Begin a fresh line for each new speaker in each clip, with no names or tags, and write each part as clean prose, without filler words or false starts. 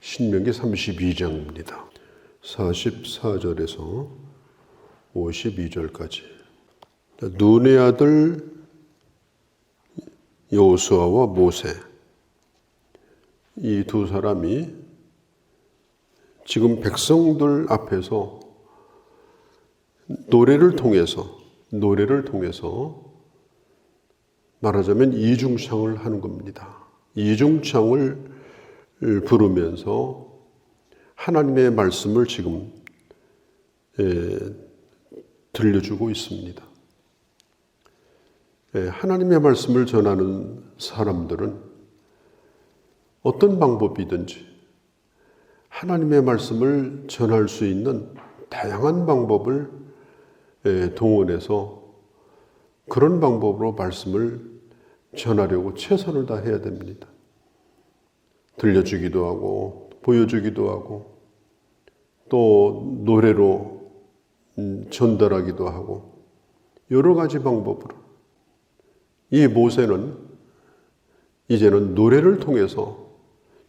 신명기 32장입니다. 44절에서 52절까지. 눈의 아들 여호수아와 모세, 이 두 사람이 지금 백성들 앞에서 노래를 통해서 말하자면 이중창을 하는 겁니다. 이중창을 부르면서 하나님의 말씀을 지금 들려주고 있습니다. 하나님의 말씀을 전하는 사람들은 어떤 방법이든지 하나님의 말씀을 전할 수 있는 다양한 방법을 동원해서 그런 방법으로 말씀을 전하려고 최선을 다해야 됩니다. 들려주기도 하고 보여주기도 하고 또 노래로 전달하기도 하고 여러 가지 방법으로. 이 모세는 이제는 노래를 통해서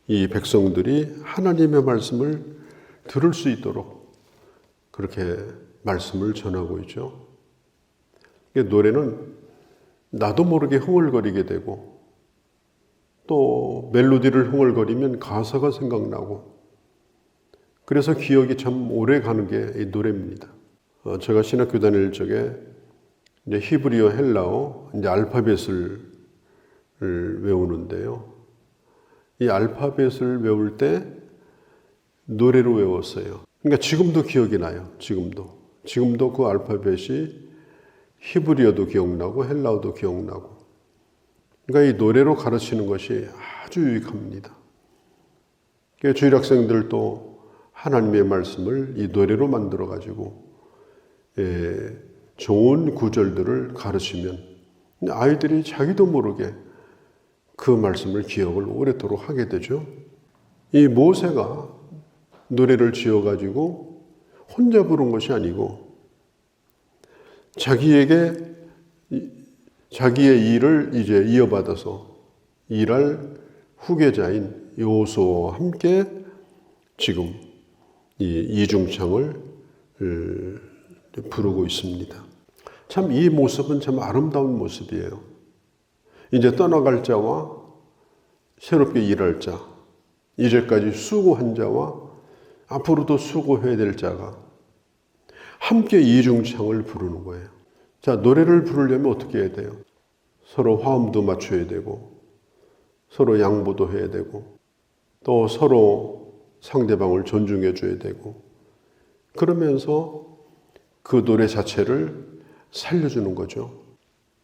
이 백성들이 하나님의 말씀을 들을 수 있도록 그렇게 말씀을 전하고 있죠. 노래는 나도 모르게 흥얼거리게 되고 또 멜로디를 흥얼거리면 가사가 생각나고 그래서 기억이 참 오래 가는 게 이 노래입니다. 제가 신학교 다닐 적에 이제 히브리어, 헬라어, 이제 알파벳을 외우는데요. 이 알파벳을 외울 때 노래로 외웠어요. 그러니까 지금도 기억이 나요. 지금도 그 알파벳이 히브리어도 기억나고 헬라어도 기억나고. 그러니까 이 노래로 가르치는 것이 아주 유익합니다. 그러니까 주일 학생들도 하나님의 말씀을 이 노래로 만들어 가지고 좋은 구절들을 가르치면 아이들이 자기도 모르게 그 말씀을 기억을 오래도록 하게 되죠. 이 모세가 노래를 지어가지고 혼자 부른 것이 아니고 자기의 일을 이제 이어받아서 일할 후계자인 여호수아와 함께 지금 이 이중창을 부르고 있습니다. 참 이 모습은 참 아름다운 모습이에요. 이제 떠나갈 자와 새롭게 일할 자, 이제까지 수고한 자와 앞으로도 수고해야 될 자가 함께 이중창을 부르는 거예요. 자, 노래를 부르려면 어떻게 해야 돼요? 서로 화음도 맞춰야 되고 서로 양보도 해야 되고 또 서로 상대방을 존중해 줘야 되고 그러면서 그 노래 자체를 살려주는 거죠.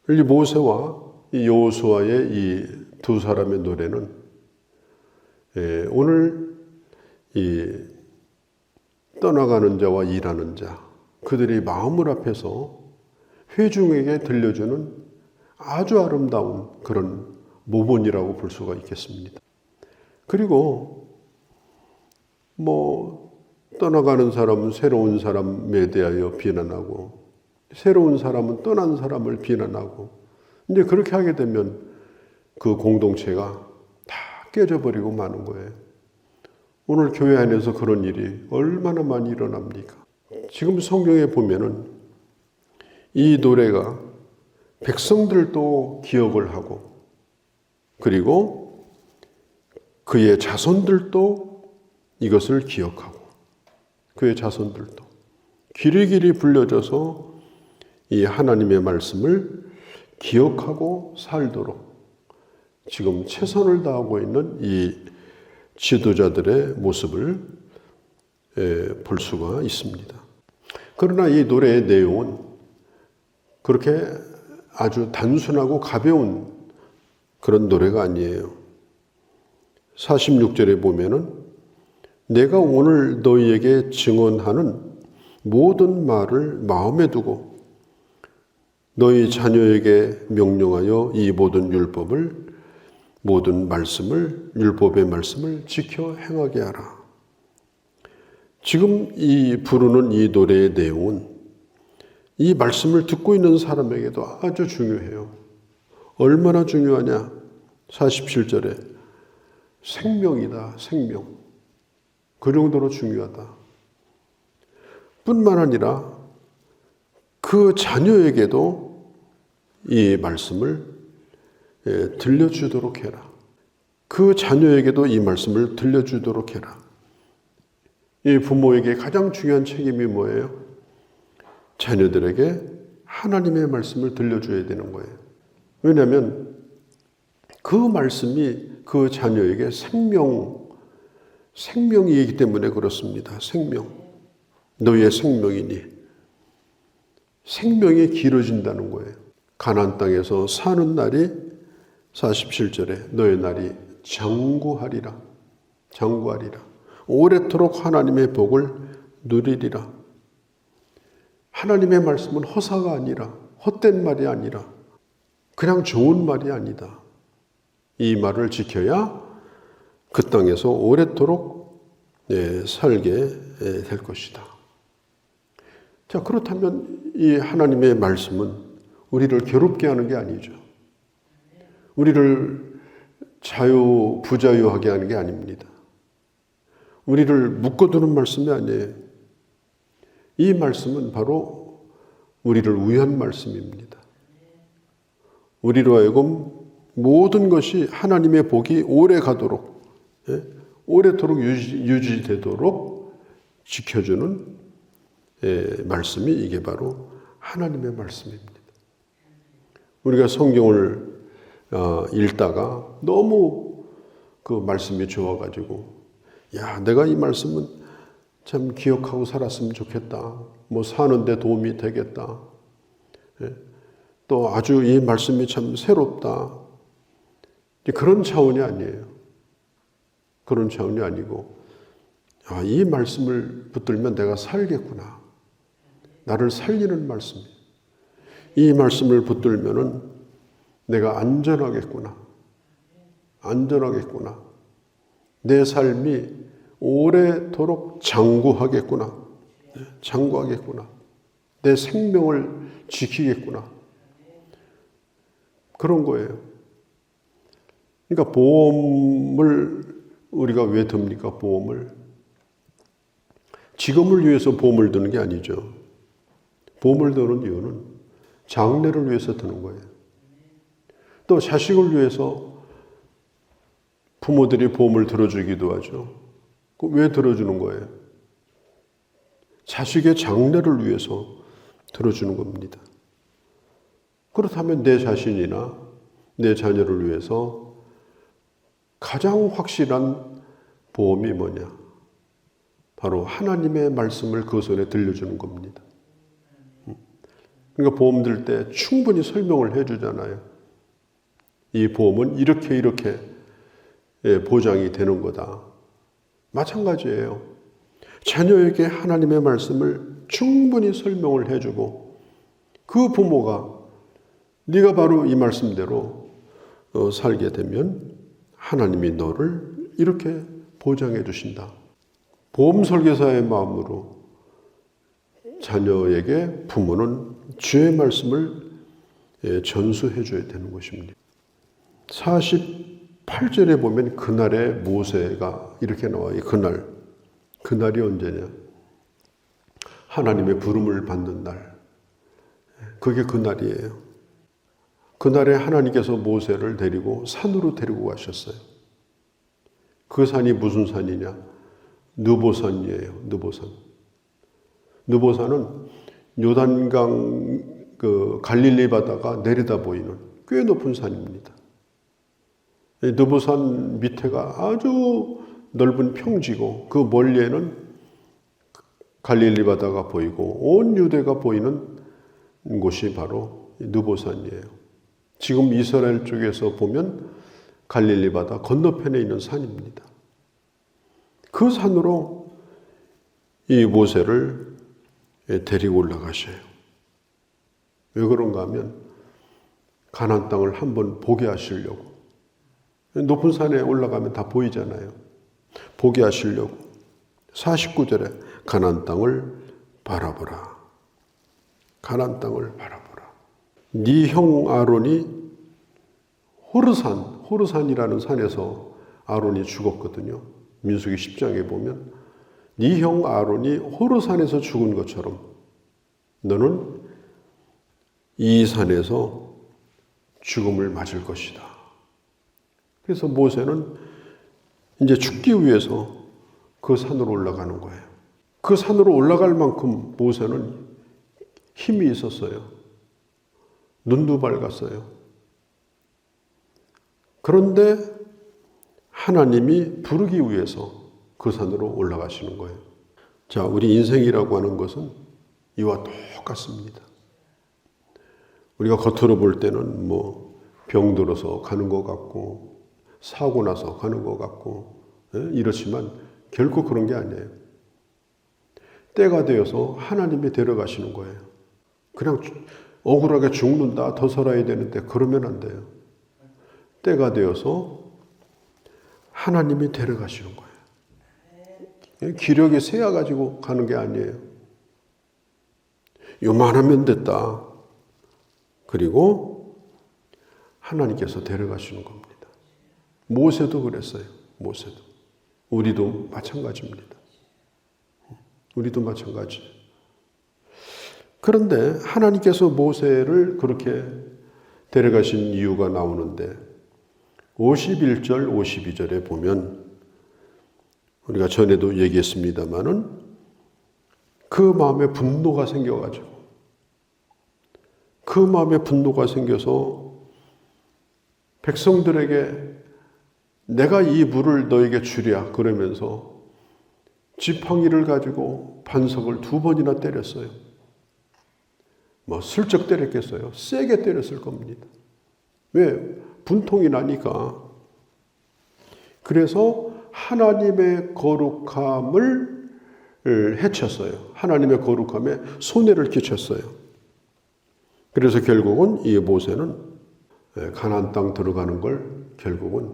이 모세와 이 여호수아의 이 두 사람의 노래는 오늘 이 떠나가는 자와 일하는 자, 그들의 마음을 앞에서 회중에게 들려주는 아주 아름다운 그런 모본이라고 볼 수가 있겠습니다. 그리고 떠나가는 사람은 새로운 사람에 대하여 비난하고 새로운 사람은 떠난 사람을 비난하고 이제 그렇게 하게 되면 그 공동체가 다 깨져버리고 마는 거예요. 오늘 교회 안에서 그런 일이 얼마나 많이 일어납니까? 지금 성경에 보면은 이 노래가 백성들도 기억을 하고 그리고 그의 자손들도 이것을 기억하고 그의 자손들도 길이길이 불려져서 이 하나님의 말씀을 기억하고 살도록 지금 최선을 다하고 있는 이 지도자들의 모습을 볼 수가 있습니다. 그러나 이 노래의 내용은 그렇게 아주 단순하고 가벼운 그런 노래가 아니에요. 46절에 보면은 내가 오늘 너희에게 증언하는 모든 말을 마음에 두고 너희 자녀에게 명령하여 이 모든 율법을 모든 말씀을 율법의 말씀을 지켜 행하게 하라. 지금 이 부르는 이 노래의 내용은 이 말씀을 듣고 있는 사람에게도 아주 중요해요. 얼마나 중요하냐? 47절에 생명이다, 생명. 그 정도로 중요하다. 뿐만 아니라 그 자녀에게도 이 말씀을 들려주도록 해라. 그 자녀에게도 이 말씀을 들려주도록 해라. 이 부모에게 가장 중요한 책임이 뭐예요? 자녀들에게 하나님의 말씀을 들려줘야 되는 거예요. 왜냐하면 그 말씀이 그 자녀에게 생명이기 때문에 그렇습니다. 생명. 너희의 생명이니. 생명이 길어진다는 거예요. 가나안 땅에서 사는 날이 47절에 너의 날이 장구하리라. 오래도록 하나님의 복을 누리리라. 하나님의 말씀은 허사가 아니라, 헛된 말이 아니라, 그냥 좋은 말이 아니다. 이 말을 지켜야 그 땅에서 오래도록 살게 될 것이다. 자, 그렇다면 이 하나님의 말씀은 우리를 괴롭게 하는 게 아니죠. 우리를 부자유하게 하는 게 아닙니다. 우리를 묶어두는 말씀이 아니에요. 이 말씀은 바로 우리를 위한 말씀입니다. 우리로 하여금 모든 것이 하나님의 복이 오래 가도록, 오래도록 유지되도록 지켜주는 말씀이 이게 바로 하나님의 말씀입니다. 우리가 성경을 읽다가 너무 그 말씀이 좋아가지고 야, 내가 이 말씀은 참 기억하고 살았으면 좋겠다. 뭐 사는데 도움이 되겠다. 또 아주 이 말씀이 참 새롭다. 그런 차원이 아니에요. 그런 차원이 아니고 아, 이 말씀을 붙들면 내가 살겠구나. 나를 살리는 말씀이에요. 이 말씀을 붙들면은 내가 안전하겠구나. 내 삶이 오래도록 장구하겠구나. 내 생명을 지키겠구나. 그런 거예요. 그러니까 보험을 우리가 왜 듭니까? 보험을. 지금을 위해서 보험을 드는 게 아니죠. 보험을 드는 이유는 장래를 위해서 드는 거예요. 또 자식을 위해서 부모들이 보험을 들어주기도 하죠. 왜 들어주는 거예요? 자식의 장래를 위해서 들어주는 겁니다. 그렇다면 내 자신이나 내 자녀를 위해서 가장 확실한 보험이 뭐냐? 바로 하나님의 말씀을 그 손에 들려주는 겁니다. 그러니까 보험 들 때 충분히 설명을 해주잖아요. 이 보험은 이렇게 보장이 되는 거다. 마찬가지예요. 자녀에게 하나님의 말씀을 충분히 설명을 해주고 그 부모가 네가 바로 이 말씀대로 살게 되면 하나님이 너를 이렇게 보장해 주신다. 보험 설계사의 마음으로 자녀에게 부모는 주의 말씀을 전수해 줘야 되는 것입니다. 48절에 보면 그날의 모세가 이렇게 나와요. 그날이 언제냐? 하나님의 부름을 받는 날. 그게 그날이에요. 그날에 하나님께서 모세를 데리고 산으로 데리고 가셨어요. 그 산이 무슨 산이냐? 느보산이에요. 느보산은 요단강 갈릴리 바다가 내려다 보이는 꽤 높은 산입니다. 느보산 밑에가 아주 넓은 평지고 그 멀리에는 갈릴리 바다가 보이고 온 유대가 보이는 곳이 바로 느보산이에요. 지금 이스라엘 쪽에서 보면 갈릴리 바다 건너편에 있는 산입니다. 그 산으로 이 모세를 데리고 올라가셔요. 왜 그런가 하면 가나안 땅을 한번 보게 하시려고. 높은 산에 올라가면 다 보이잖아요. 보게 하시려고. 49절에 가나안 땅을 바라보라. 네 형 아론이 호르산이라는 산에서 아론이 죽었거든요. 민수기 10장에 보면 네 형 아론이 호르산에서 죽은 것처럼 너는 이 산에서 죽음을 맞을 것이다. 그래서 모세는 이제 죽기 위해서 그 산으로 올라가는 거예요. 그 산으로 올라갈 만큼 모세는 힘이 있었어요. 눈도 밝았어요. 그런데 하나님이 부르기 위해서 그 산으로 올라가시는 거예요. 자, 우리 인생이라고 하는 것은 이와 똑같습니다. 우리가 겉으로 볼 때는 병들어서 가는 것 같고 사고 나서 가는 것 같고 이렇지만 결코 그런 게 아니에요. 때가 되어서 하나님이 데려가시는 거예요. 그냥 억울하게 죽는다, 더 살아야 되는데 그러면 안 돼요. 때가 되어서 하나님이 데려가시는 거예요. 기력이 세어가지고 가는 게 아니에요. 요만하면 됐다. 그리고 하나님께서 데려가시는 겁니다. 모세도 그랬어요. 모세도. 우리도 마찬가지입니다. 우리도 마찬가지. 그런데 하나님께서 모세를 그렇게 데려가신 이유가 나오는데 51절, 52절에 보면 우리가 전에도 얘기했습니다마는 그 마음에 분노가 생겨가지고 그 마음에 분노가 생겨서 백성들에게 내가 이 물을 너에게 주랴 그러면서 지팡이를 가지고 반석을 2번이나 때렸어요. 슬쩍 때렸겠어요? 세게 때렸을 겁니다. 왜? 분통이 나니까. 그래서 하나님의 거룩함을 해쳤어요. 하나님의 거룩함에 손해를 끼쳤어요. 그래서 결국은 이 모세는 가나안 땅 들어가는 걸 결국은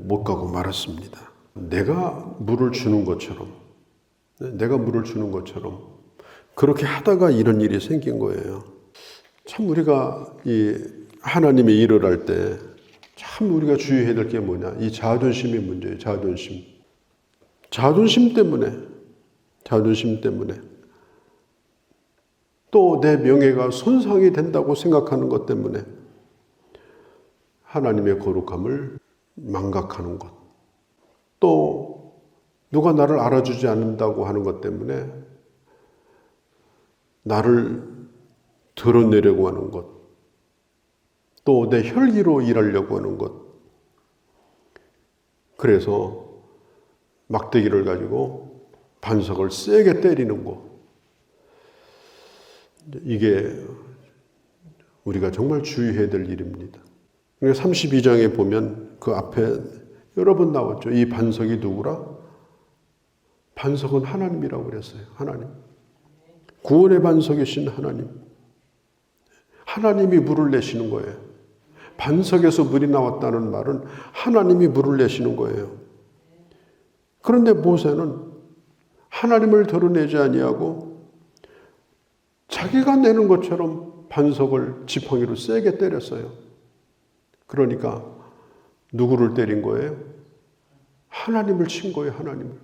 못 가고 말았습니다. 내가 물을 주는 것처럼 그렇게 하다가 이런 일이 생긴 거예요. 참 우리가 이 하나님의 일을 할 때 참 우리가 주의해야 될 게 뭐냐? 이 자존심의 문제예요. 자존심 때문에 또 내 명예가 손상이 된다고 생각하는 것 때문에 하나님의 거룩함을 망각하는 것, 또 누가 나를 알아주지 않는다고 하는 것 때문에 나를 드러내려고 하는 것, 또 내 혈기로 일하려고 하는 것, 그래서 막대기를 가지고 반석을 세게 때리는 것, 이게 우리가 정말 주의해야 될 일입니다. 32장에 보면 그 앞에 여러 번 나왔죠. 이 반석이 누구라? 반석은 하나님이라고 그랬어요. 하나님. 구원의 반석이신 하나님. 하나님이 물을 내시는 거예요. 반석에서 물이 나왔다는 말은 하나님이 물을 내시는 거예요. 그런데 모세는 하나님을 드러내지 아니하고 자기가 내는 것처럼 반석을 지팡이로 세게 때렸어요. 그러니까 누구를 때린 거예요? 하나님을 친 거예요. 하나님을.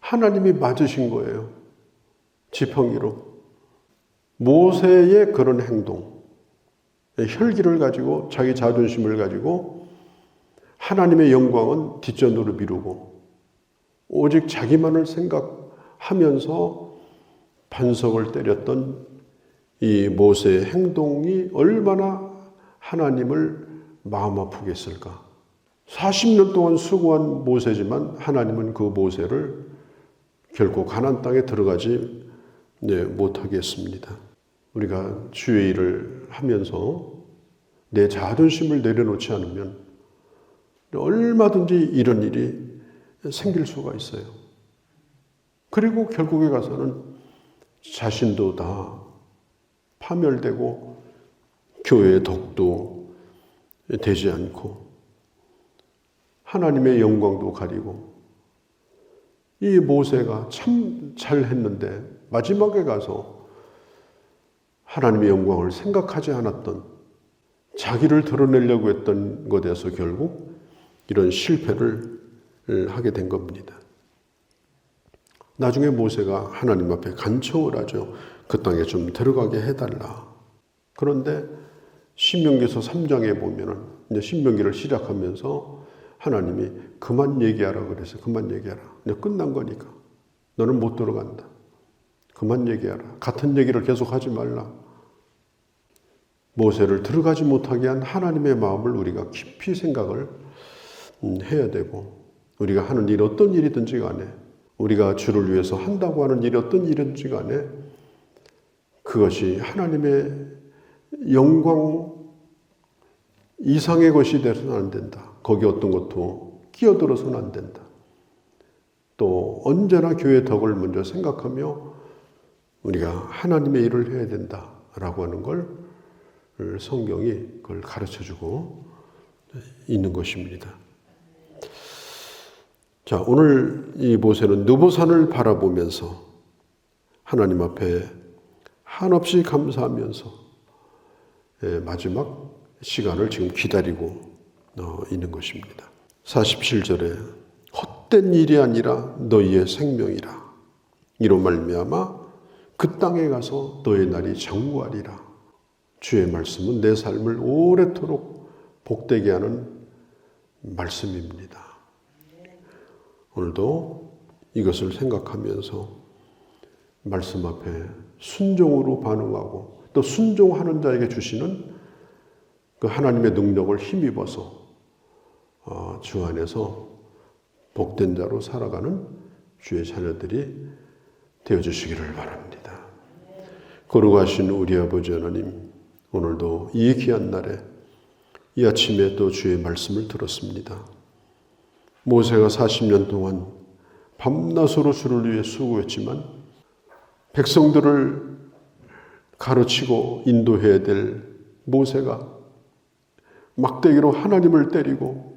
하나님이 맞으신 거예요. 지팡이로. 모세의 그런 행동, 혈기를 가지고 자기 자존심을 가지고 하나님의 영광은 뒷전으로 미루고 오직 자기만을 생각하면서 반석을 때렸던 이 모세의 행동이 얼마나 하나님을 마음 아프게 했을까. 40년 동안 수고한 모세지만 하나님은 그 모세를 결코 가나안 땅에 들어가지 못하게 했습니다. 우리가 주의 일을 하면서 내 자존심을 내려놓지 않으면 얼마든지 이런 일이 생길 수가 있어요. 그리고 결국에 가서는 자신도 다 파멸되고 교회의 덕도 되지 않고 하나님의 영광도 가리고 이 모세가 참 잘했는데 마지막에 가서 하나님의 영광을 생각하지 않았던 자기를 드러내려고 했던 것에서 결국 이런 실패를 하게 된 겁니다. 나중에 모세가 하나님 앞에 간청을 하죠. 그 땅에 좀 들어가게 해달라. 그런데 신명기서 3장에 보면은 이제 신명기를 시작하면서 하나님이 그만 얘기하라 그래서 그만 얘기하라. 이제 끝난 거니까 너는 못 들어간다. 그만 얘기하라. 같은 얘기를 계속 하지 말라. 모세를 들어가지 못하게 한 하나님의 마음을 우리가 깊이 생각을 해야 되고, 우리가 하는 일 어떤 일이든지 간에, 우리가 주를 위해서 한다고 하는 일이 어떤 일이든지 간에 그것이 하나님의 영광 이상의 것이 되어서는 안 된다. 거기 어떤 것도 끼어들어서는 안 된다. 또 언제나 교회의 덕을 먼저 생각하며 우리가 하나님의 일을 해야 된다라고 하는 걸 성경이 그걸 가르쳐주고 있는 것입니다. 자, 오늘 이 모세는 느보산을 바라보면서 하나님 앞에 한없이 감사하면서 마지막 시간을 지금 기다리고 있는 것입니다. 47절에 헛된 일이 아니라 너희의 생명이라. 이로 말미암아 그 땅에 가서 너의 날이 장구하리라. 주의 말씀은 내 삶을 오래도록 복되게 하는 말씀입니다. 오늘도 이것을 생각하면서 말씀 앞에 순종으로 반응하고 또 순종하는 자에게 주시는 그 하나님의 능력을 힘입어서 주 안에서 복된 자로 살아가는 주의 자녀들이 되어주시기를 바랍니다. 거룩하신 우리 아버지 하나님, 오늘도 이 귀한 날에 이 아침에 또 주의 말씀을 들었습니다. 모세가 40년 동안 밤낮으로 주를 위해 수고했지만 백성들을 가르치고 인도해야 될 모세가 막대기로 하나님을 때리고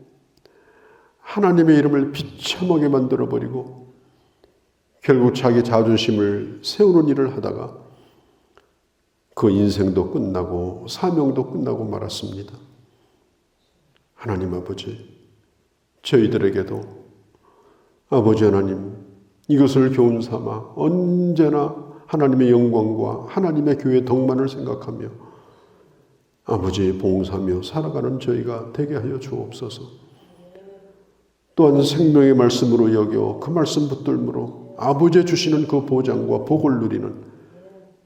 하나님의 이름을 비참하게 만들어버리고 결국 자기 자존심을 세우는 일을 하다가 그 인생도 끝나고 사명도 끝나고 말았습니다. 하나님 아버지, 저희들에게도 아버지 하나님 이것을 교훈 삼아 언제나 하나님의 영광과 하나님의 교회의 덕만을 생각하며 아버지의 봉사하며 살아가는 저희가 되게 하여 주옵소서. 또한 생명의 말씀으로 여겨 그 말씀 붙들므로 아버지의 주시는 그 보장과 복을 누리는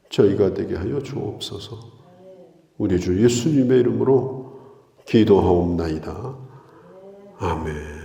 저희가 되게 하여 주옵소서. 우리 주 예수님의 이름으로 기도하옵나이다. 아멘.